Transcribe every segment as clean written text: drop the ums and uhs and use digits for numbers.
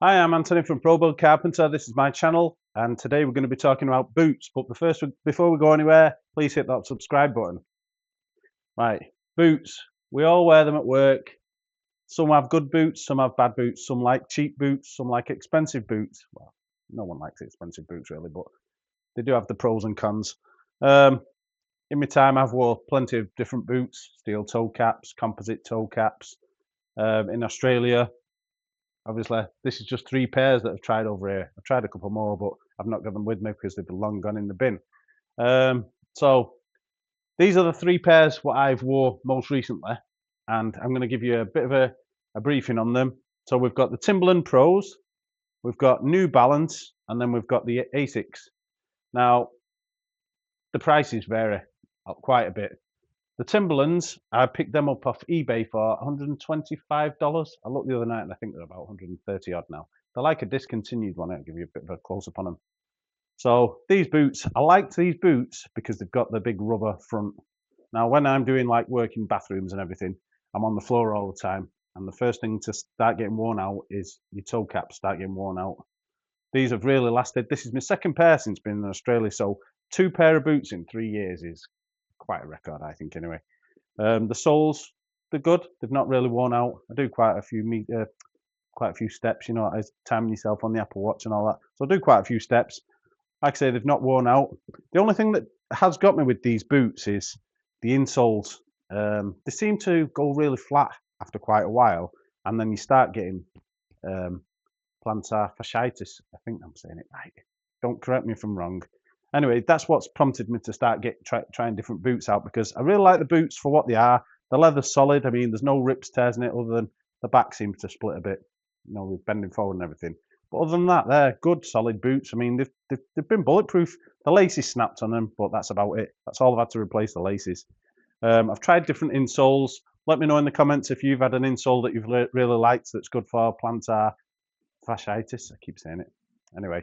Hi, I'm Anthony from Pro Build Carpenter. This is my channel, and today we're going to be talking about boots. But before we go anywhere, please hit that subscribe button. Right, boots. We all wear them at work. Some have good boots, some have bad boots. Some like cheap boots, some like expensive boots. Well, no one likes expensive boots really, but they do have the pros and cons. In my time, I've worn plenty of different boots: steel toe caps, composite toe caps. In Australia, obviously, this is just 3 pairs that I've tried over here. I've tried a couple more, but I've not got them with me because they've long gone in the bin. So these are the 3 pairs what I've wore most recently, and I'm going to give you a bit of a briefing on them. So we've got the Timberland PROs, we've got New Balance, and then we've got the Asics. Now, the prices vary quite a bit. The Timberlands, I picked them up off eBay for $125. I looked the other night and I think they're about 130 odd now. They're like a discontinued one. I'll give you a bit of a close up on them. So these boots, I liked these boots because they've got the big rubber front. Now, when I'm doing like work in bathrooms and everything, I'm on the floor all the time. And the first thing to start getting worn out is your toe caps start getting worn out. These have really lasted. This is my second pair since being in Australia. So 2 pair of boots in 3 years is quite a record, I think, anyway. The soles, they're good. They've not really worn out. I do quite a few steps, you know, as timing yourself on the Apple Watch and all that. So I do quite a few steps. Like I say, they've not worn out. The only thing that has got me with these boots is the insoles. They seem to go really flat after quite a while, and then you start getting plantar fasciitis. I think I'm saying it right. Don't correct me if I'm wrong. Anyway, that's what's prompted me to start trying different boots out, because I really like the boots for what they are. The leather's solid. I mean, there's no rips, tears in it, other than the back seems to split a bit, you know, with bending forward and everything. But other than that, they're good, solid boots. I mean, they've been bulletproof. The laces snapped on them, but that's about it. That's all I've had to replace, the laces. I've tried different insoles. Let me know in the comments if you've had an insole that you've really liked that's good for plantar fasciitis. I keep saying it. Anyway,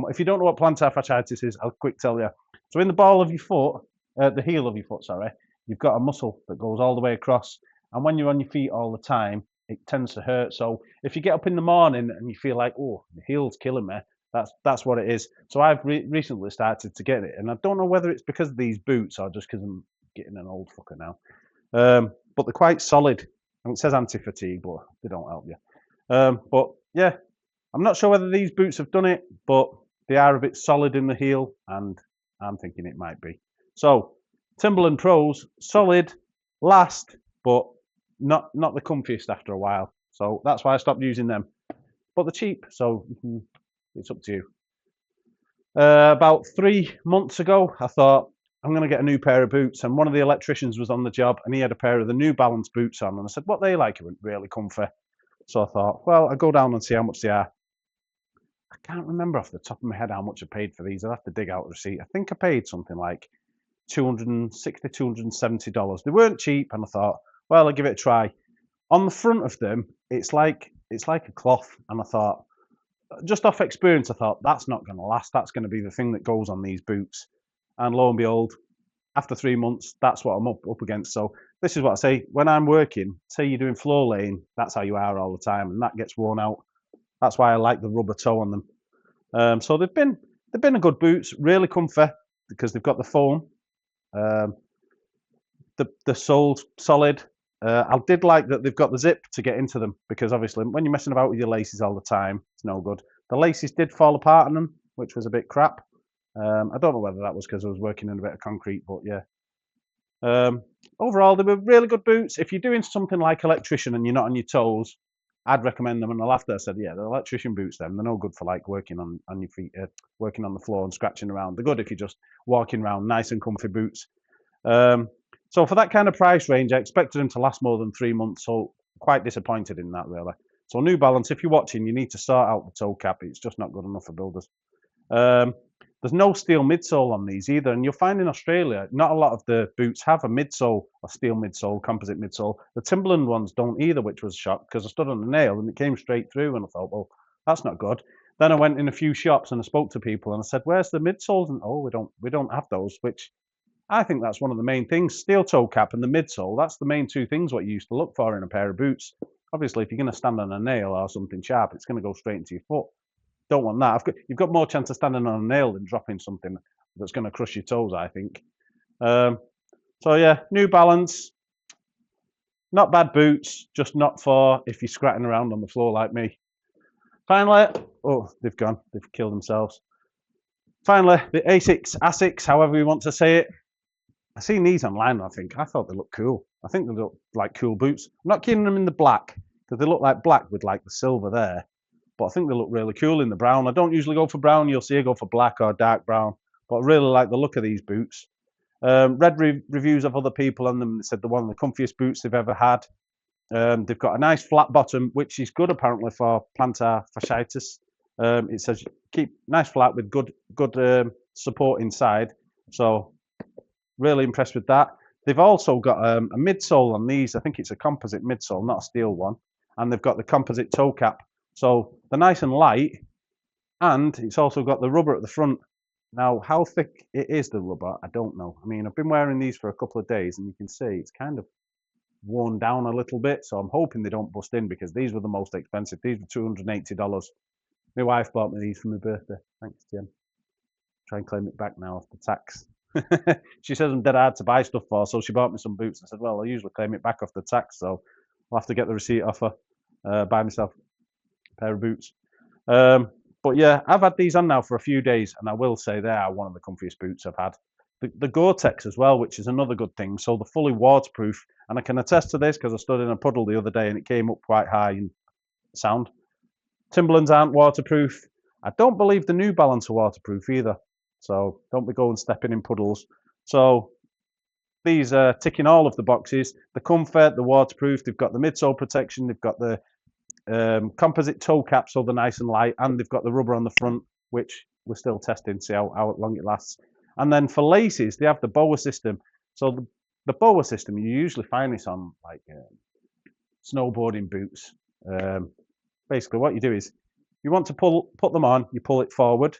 if you don't know what plantar fasciitis is, I'll quick tell you. So in the ball of your foot, the heel of your foot, sorry, you've got a muscle that goes all the way across. And when you're on your feet all the time, it tends to hurt. So if you get up in the morning and you feel like, oh, the heel's killing me, that's what it is. So I've recently started to get it. And I don't know whether it's because of these boots or just because I'm getting an old fucker now. But they're quite solid. And it says anti-fatigue, but they don't help you. But yeah, I'm not sure whether these boots have done it, but they are a bit solid in the heel, and I'm thinking it might be. So, Timberland Pros, solid, last, but not the comfiest after a while. So that's why I stopped using them. But they're cheap, so it's up to you. About 3 months ago, I thought, I'm going to get a new pair of boots, and one of the electricians was on the job, and he had a pair of the New Balance boots on, and I said, what they like? It went really comfy. So I thought, well, I'll go down and see how much they are. I can't remember off the top of my head how much I paid for these. I'll have to dig out a receipt. I think I paid something like $260, $270. They weren't cheap, and I thought, well, I'll give it a try. On the front of them, it's like a cloth, and I thought, just off experience, I thought that's not going to last. That's going to be the thing that goes on these boots. And lo and behold, after 3 months, that's what I'm up against. So this is what I say when I'm working. Say you're doing floor laying, that's how you are all the time, and that gets worn out. That's why I like the rubber toe on them. So they've been a good boots, really comfy because they've got the foam. The sole's solid. I did like that they've got the zip to get into them, because obviously when you're messing about with your laces all the time, it's no good. The laces did fall apart on them, which was a bit crap. I don't know whether that was because I was working in a bit of concrete, but yeah. Overall, they were really good boots. If you're doing something like electrician and you're not on your toes, I'd recommend them. And I laughed. I said, yeah, the electrician boots, they're no good for like working on your feet, working on the floor and scratching around. They're good if you're just walking around, nice and comfy boots. So for that kind of price range, I expected them to last more than 3 months. So quite disappointed in that, really. So New Balance, if you're watching, you need to sort out the toe cap. It's just not good enough for builders. There's no steel midsole on these either, and you'll find in Australia, not a lot of the boots have a midsole, a steel midsole, composite midsole. The Timberland ones don't either, which was a shock, because I stood on the nail and it came straight through, and I thought, well, that's not good. Then I went in a few shops and I spoke to people and I said, where's the midsoles? And oh, we don't have those, which I think that's one of the main things. Steel toe cap and the midsole, that's the main 2 things what you used to look for in a pair of boots. Obviously, if you're going to stand on a nail or something sharp, it's going to go straight into your foot. Don't want that. You've got more chance of standing on a nail than dropping something that's going to crush your toes, I think. So yeah, New Balance, not bad boots, just not for if you're scratching around on the floor like me. Finally, oh, they've gone. They've killed themselves. Finally, the Asics, however you want to say it. I seen these online, I think. I thought they looked cool. I think they look like cool boots. I'm not keeping them in the black, because they look like black with like the silver there. But I think they look really cool in the brown. I don't usually go for brown. You'll see I go for black or dark brown. But I really like the look of these boots. Read reviews of other people on them. They said they're one of the comfiest boots they've ever had. They've got a nice flat bottom, which is good apparently for plantar fasciitis. It says keep nice flat with good support inside. So really impressed with that. They've also got a midsole on these. I think it's a composite midsole, not a steel one. And they've got the composite toe cap. So they're nice and light. And it's also got the rubber at the front. Now, how thick it is, the rubber, I don't know. I mean, I've been wearing these for a couple of days, and you can see it's kind of worn down a little bit. So I'm hoping they don't bust in, because these were the most expensive. These were $280. My wife bought me these for my birthday. Thanks, Jen. Try and claim it back now after tax. She says I'm dead hard to buy stuff for, so she bought me some boots. I said, well, I usually claim it back after tax, so I'll have to get the receipt off her, buy myself a pair of boots. But yeah, I've had these on now for a few days, and I will say they are one of the comfiest boots I've had. The Gore-Tex as well, which is another good thing. So they're fully waterproof, and I can attest to this because I stood in a puddle the other day and it came up quite high in sound. Timberlands aren't waterproof. I don't believe the New Balance are waterproof either. So don't be going stepping in puddles. So these are ticking all of the boxes. The comfort, the waterproof, they've got the midsole protection, they've got the composite toe cap, so they're nice and light, and they've got the rubber on the front, which we're still testing to see how long it lasts. And then for laces, they have the BOA system. So the BOA system, you usually find this on like snowboarding boots. Basically, what you do is you want to put them on, you pull it forward.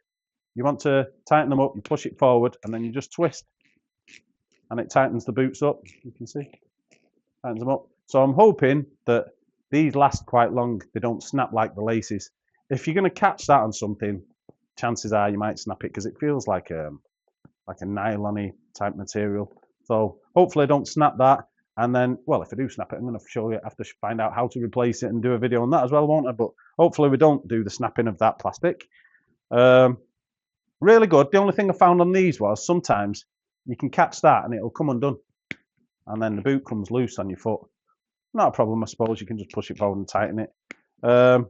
You want to tighten them up, you push it forward, and then you just twist, and it tightens the boots up. You can see, tightens them up. So I'm hoping that these last quite long. They don't snap like the laces. If you're going to catch that on something, chances are you might snap it, because it feels like a nylon-y type material. So hopefully I don't snap that. And then, well, if I do snap it, I'm going to show you. I have to find out how to replace it and do a video on that as well, won't I? But hopefully we don't do the snapping of that plastic. Really good. The only thing I found on these was sometimes you can catch that and it'll come undone, and then the boot comes loose on your foot. Not a problem, I suppose. You can just push it forward and tighten it. But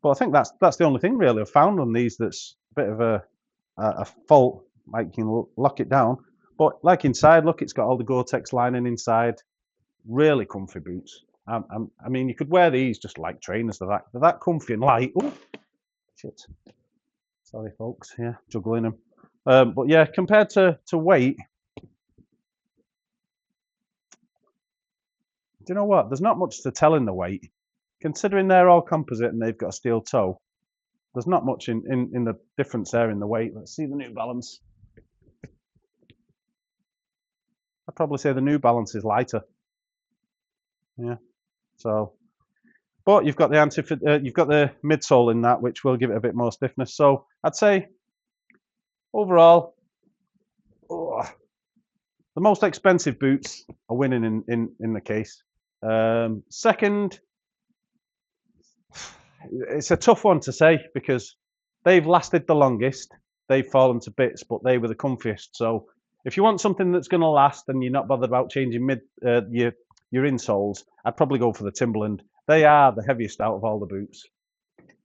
I think that's the only thing really I've found on these that's a bit of a fault. Like you can lock it down, but like inside, look, it's got all the Gore-Tex lining inside. Really comfy boots. I mean, you could wear these just like trainers. They're that comfy and light. Ooh, shit. Sorry, folks. Yeah, juggling them. But yeah, compared to weight, do you know what? There's not much to tell in the weight. Considering they're all composite and they've got a steel toe, there's not much in the difference there in the weight. Let's see the New Balance. I'd probably say the New Balance is lighter. Yeah. So, but you've got the you've got the midsole in that, which will give it a bit more stiffness. So I'd say overall, the most expensive boots are winning in the case. Second, it's a tough one to say because they've lasted the longest. They've fallen to bits, but they were the comfiest. So if you want something that's going to last and you're not bothered about changing your insoles, I'd probably go for the Timberland. They are the heaviest out of all the boots.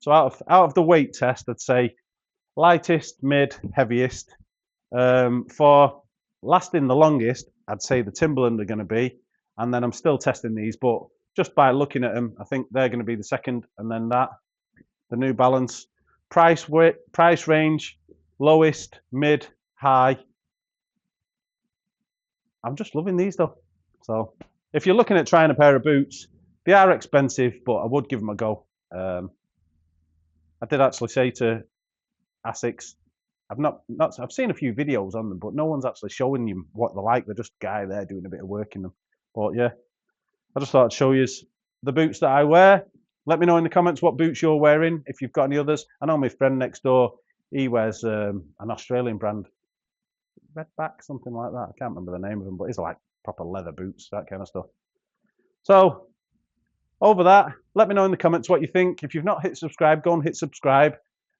So out of the weight test, I'd say lightest, mid, heaviest. For lasting the longest, I'd say the Timberland are going to be, and then I'm still testing these, but just by looking at them, I think they're going to be the second, and then the New Balance. Price range, lowest, mid, high. I'm just loving these though. So if you're looking at trying a pair of boots, they are expensive, but I would give them a go. I did actually say to Asics, I've seen a few videos on them, but no one's actually showing you what they're like. They're just a guy there doing a bit of work in them. But yeah, I just thought I'd show you. the boots that I wear. Let me know in the comments what boots you're wearing, if you've got any others. I know my friend next door, he wears an Australian brand, Redback, something like that. I can't remember the name of them, but it's like proper leather boots, that kind of stuff. So over that, let me know in the comments what you think. If you've not hit subscribe, go and hit subscribe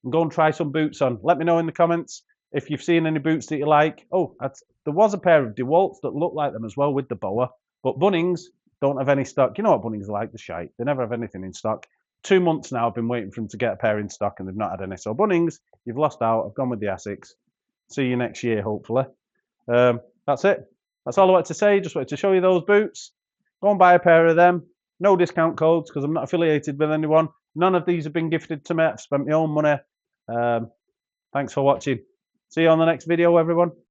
and go and try some boots on. Let me know in the comments if you've seen any boots that you like. Oh, there was a pair of DeWalt's that looked like them as well with the boa, but Bunnings don't have any stock. You know what Bunnings are like, the shite. They never have anything in stock. 2 months now I've been waiting for them to get a pair in stock and they've not had any. So Bunnings, you've lost out. I've gone with the Asics. See you next year, hopefully. That's it. That's all I wanted to say. Just wanted to show you those boots. Go and buy a pair of them. No discount codes because I'm not affiliated with anyone. None of these have been gifted to me. I've spent my own money. Thanks for watching. See you on the next video, everyone.